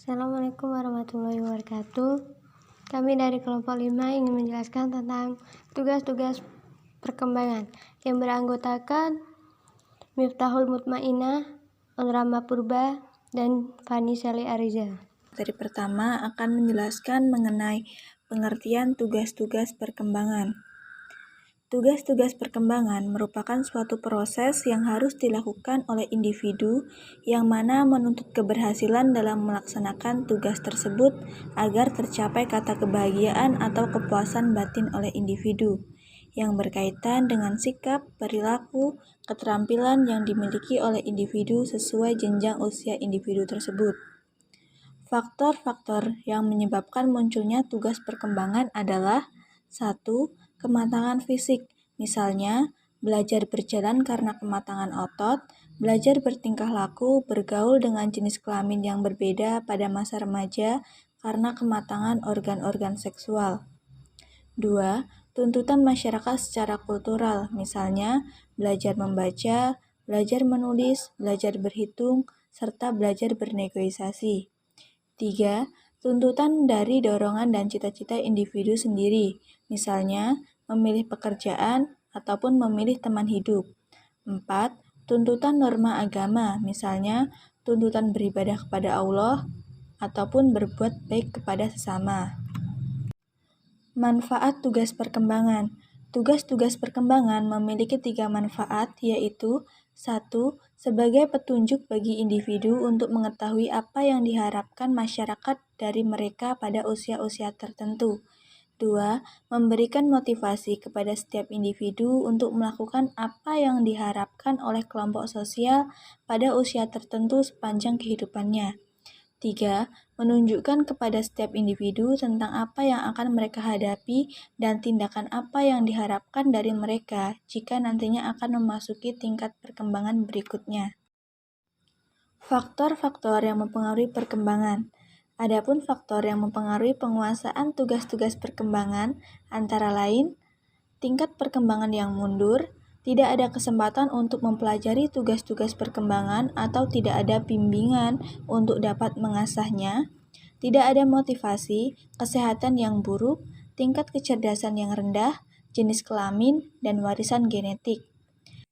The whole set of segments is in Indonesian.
Assalamualaikum warahmatullahi wabarakatuh. Kami dari kelompok 5 ingin menjelaskan tentang tugas-tugas perkembangan yang beranggotakan Miftahul Mutmainah, Onrama Purba, dan Fani Sally Ariza. Materi pertama akan menjelaskan mengenai pengertian tugas-tugas perkembangan. Tugas-tugas perkembangan merupakan suatu proses yang harus dilakukan oleh individu yang mana menuntut keberhasilan dalam melaksanakan tugas tersebut agar tercapai kata kebahagiaan atau kepuasan batin oleh individu yang berkaitan dengan sikap, perilaku, keterampilan yang dimiliki oleh individu sesuai jenjang usia individu tersebut. Faktor-faktor yang menyebabkan munculnya tugas perkembangan adalah 1. Kematangan fisik, misalnya belajar berjalan karena kematangan otot, belajar bertingkah laku, bergaul dengan jenis kelamin yang berbeda pada masa remaja karena kematangan organ-organ seksual. 2. Tuntutan masyarakat secara kultural, misalnya belajar membaca, belajar menulis, belajar berhitung, serta belajar bernegosiasi. 3. Tuntutan dari dorongan dan cita-cita individu sendiri, misalnya memilih pekerjaan ataupun memilih teman hidup. 4. Tuntutan norma agama, misalnya tuntutan beribadah kepada Allah ataupun berbuat baik kepada sesama. Manfaat tugas perkembangan. Tugas-tugas perkembangan memiliki 3 manfaat, yaitu 1. Sebagai petunjuk bagi individu untuk mengetahui apa yang diharapkan masyarakat dari mereka pada usia-usia tertentu. 2. Memberikan motivasi kepada setiap individu untuk melakukan apa yang diharapkan oleh kelompok sosial pada usia tertentu sepanjang kehidupannya. 3. Menunjukkan kepada setiap individu tentang apa yang akan mereka hadapi dan tindakan apa yang diharapkan dari mereka jika nantinya akan memasuki tingkat perkembangan berikutnya. Faktor-faktor yang mempengaruhi perkembangan. Adapun faktor yang mempengaruhi penguasaan tugas-tugas perkembangan antara lain tingkat perkembangan yang mundur, tidak ada kesempatan untuk mempelajari tugas-tugas perkembangan atau tidak ada bimbingan untuk dapat mengasahnya, tidak ada motivasi, kesehatan yang buruk, tingkat kecerdasan yang rendah, jenis kelamin, dan warisan genetik.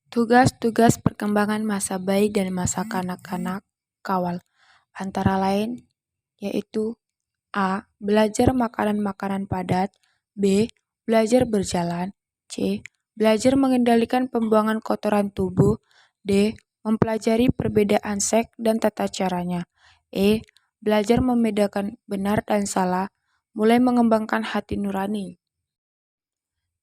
Tugas-tugas perkembangan masa bayi dan masa kanak-kanak kawal antara lain yaitu A. Belajar makanan-makanan padat, B. Belajar berjalan, C. Belajar mengendalikan pembuangan kotoran tubuh, D. Mempelajari perbedaan seks dan tata caranya, E. Belajar membedakan benar dan salah, mulai mengembangkan hati nurani.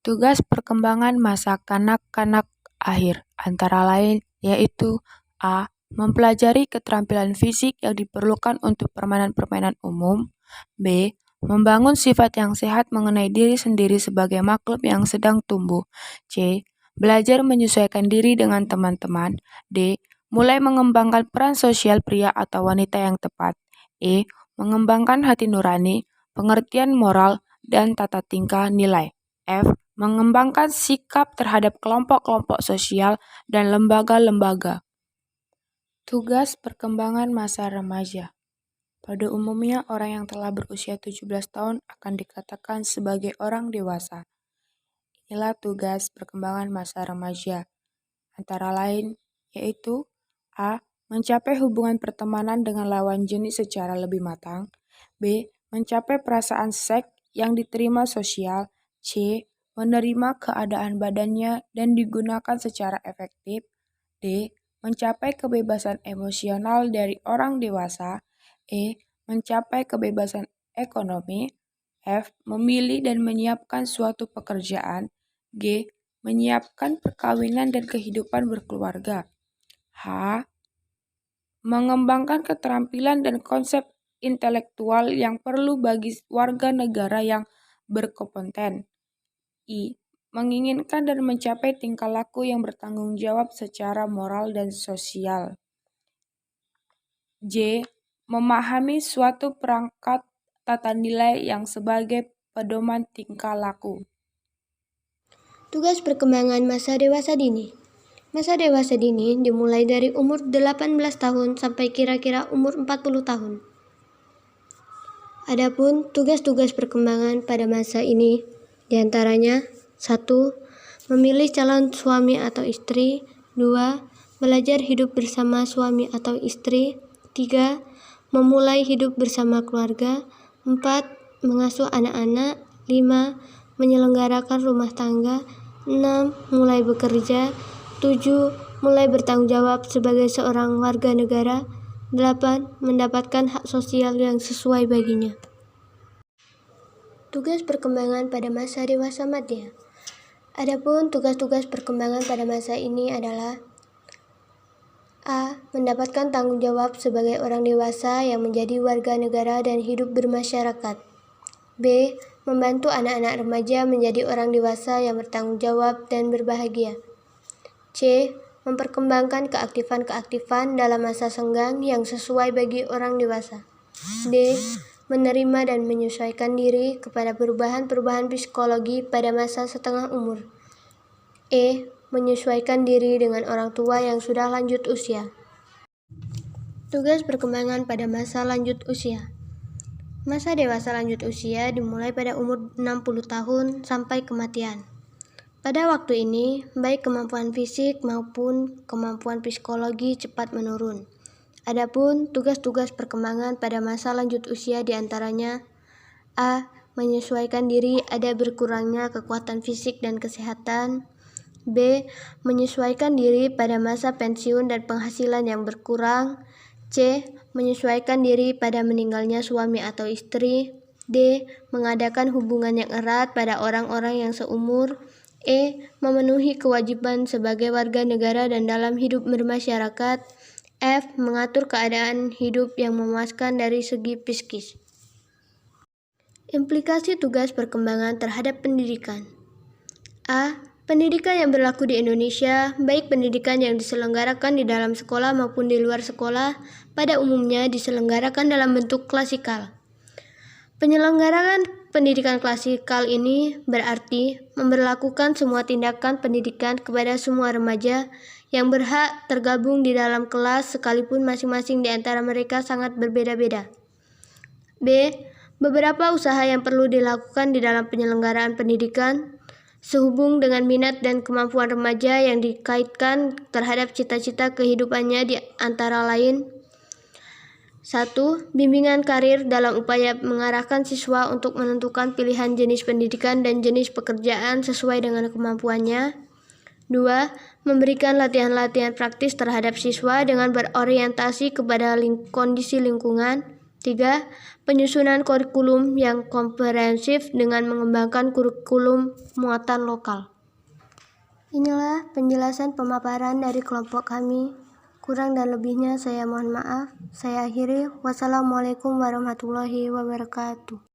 Tugas perkembangan masa kanak-kanak akhir antara lain yaitu A. Mempelajari keterampilan fisik yang diperlukan untuk permainan-permainan umum, B. Membangun sifat yang sehat mengenai diri sendiri sebagai makhluk yang sedang tumbuh, C. Belajar menyesuaikan diri dengan teman-teman, D. Mulai mengembangkan peran sosial pria atau wanita yang tepat, E. Mengembangkan hati nurani, pengertian moral, dan tata tingkah nilai, F. Mengembangkan sikap terhadap kelompok-kelompok sosial dan lembaga-lembaga. Tugas perkembangan masa remaja. Pada umumnya, orang yang telah berusia 17 tahun akan dikatakan sebagai orang dewasa. Inilah tugas perkembangan masa remaja. Antara lain, yaitu A. Mencapai hubungan pertemanan dengan lawan jenis secara lebih matang, B. Mencapai perasaan seks yang diterima sosial, C. Menerima keadaan badannya dan digunakan secara efektif, D. Mencapai kebebasan emosional dari orang dewasa, E. Mencapai kebebasan ekonomi, F. Memilih dan menyiapkan suatu pekerjaan, G. Menyiapkan perkawinan dan kehidupan berkeluarga, H. Mengembangkan keterampilan dan konsep intelektual yang perlu bagi warga negara yang berkompeten, I. Menginginkan dan mencapai tingkah laku yang bertanggung jawab secara moral dan sosial, J. Memahami suatu perangkat tata nilai yang sebagai pedoman tingkah laku. Tugas perkembangan masa dewasa dini. Masa dewasa dini dimulai dari umur 18 tahun sampai kira-kira umur 40 tahun. Adapun tugas-tugas perkembangan pada masa ini diantaranya 1. Memilih calon suami atau istri. 2. Belajar hidup bersama suami atau istri. 3. Memulai hidup bersama keluarga. 4. Mengasuh anak-anak. 5. Menyelenggarakan rumah tangga. 6. Mulai bekerja. 7. Mulai bertanggung jawab sebagai seorang warga negara. 8. Mendapatkan hak sosial yang sesuai baginya. Tugas perkembangan pada masa dewasa madya. Adapun tugas-tugas perkembangan pada masa ini adalah A. Mendapatkan tanggung jawab sebagai orang dewasa yang menjadi warga negara dan hidup bermasyarakat. B. Membantu anak-anak remaja menjadi orang dewasa yang bertanggung jawab dan berbahagia. C. Memperkembangkan keaktifan-keaktifan dalam masa senggang yang sesuai bagi orang dewasa. D. Menerima dan menyesuaikan diri kepada perubahan-perubahan psikologi pada masa setengah umur. E. Menyesuaikan diri dengan orang tua yang sudah lanjut usia. Tugas perkembangan pada masa lanjut usia. Masa dewasa lanjut usia dimulai pada umur 60 tahun sampai kematian. Pada waktu ini, baik kemampuan fisik maupun kemampuan psikologi cepat menurun. Adapun tugas-tugas perkembangan pada masa lanjut usia diantaranya A. Menyesuaikan diri ada berkurangnya kekuatan fisik dan kesehatan. B. Menyesuaikan diri pada masa pensiun dan penghasilan yang berkurang. C. Menyesuaikan diri pada meninggalnya suami atau istri. D. Mengadakan hubungan yang erat pada orang-orang yang seumur. E. Memenuhi kewajiban sebagai warga negara dan dalam hidup bermasyarakat. F. Mengatur keadaan hidup yang memuaskan dari segi psikis. Implikasi tugas perkembangan terhadap pendidikan. A. Pendidikan yang berlaku di Indonesia, baik pendidikan yang diselenggarakan di dalam sekolah maupun di luar sekolah, pada umumnya diselenggarakan dalam bentuk klasikal. Penyelenggaraan pendidikan klasikal ini berarti memberlakukan semua tindakan pendidikan kepada semua remaja yang berhak tergabung di dalam kelas sekalipun masing-masing di antara mereka sangat berbeda-beda. B. Beberapa usaha yang perlu dilakukan di dalam penyelenggaraan pendidikan sehubung dengan minat dan kemampuan remaja yang dikaitkan terhadap cita-cita kehidupannya di antara lain 1. Bimbingan karir dalam upaya mengarahkan siswa untuk menentukan pilihan jenis pendidikan dan jenis pekerjaan sesuai dengan kemampuannya. 2. Memberikan latihan-latihan praktis terhadap siswa dengan berorientasi kepada kondisi lingkungan. 3. Penyusunan kurikulum yang komprehensif dengan mengembangkan kurikulum muatan lokal. Inilah penjelasan pemaparan dari kelompok kami. Kurang dan lebihnya saya mohon maaf. Saya akhiri. Wassalamualaikum warahmatullahi wabarakatuh.